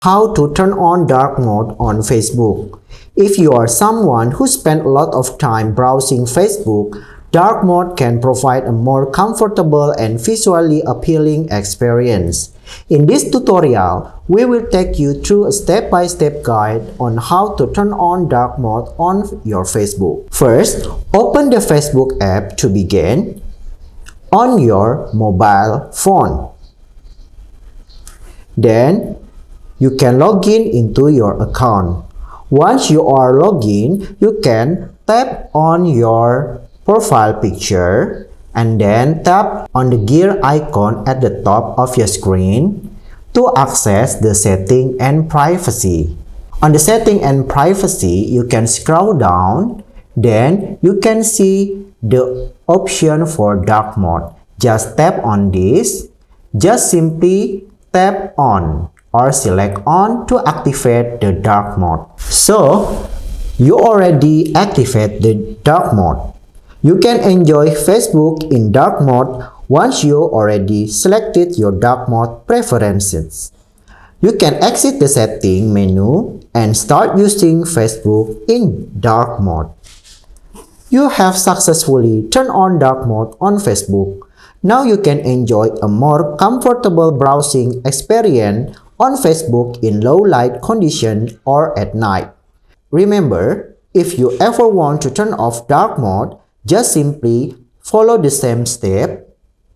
How to turn on dark mode on Facebook. If you are someone who spends a lot of time browsing Facebook, dark mode can provide a more comfortable and visually appealing experience. In this tutorial, we will take you through a step-by-step guide on how to turn on dark mode on your Facebook. First, open the Facebook app to begin on your mobile phone. Then, you can log in into your account. Once you are logged in, you can tap on your profile picture and then tap on the gear icon at the top of your screen to access the setting and privacy. On the setting and privacy, you can scroll down, then you can see the option for dark mode. Just tap on this. Just simply tap on or select on to activate the dark mode. So, you already activate the dark mode. You can enjoy Facebook in dark mode once you already selected your dark mode preferences. You can exit the setting menu and start using Facebook in dark mode. You have successfully turned on dark mode on Facebook. Now you can enjoy a more comfortable browsing experience on Facebook in low light condition or at night. Remember, if you ever want to turn off dark mode, just simply follow the same step.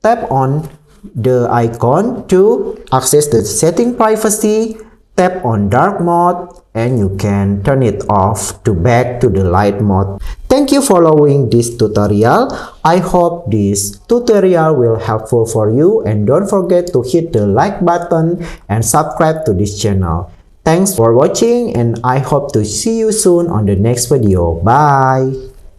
Tap on the icon to access the setting privacy, tap on dark mode, and you can turn it off to back to the light mode. Thank you for following this tutorial. I hope this tutorial will helpful for you, and don't forget to hit the like button and subscribe to this channel. Thanks for watching, and I hope to see you soon on the next video. Bye!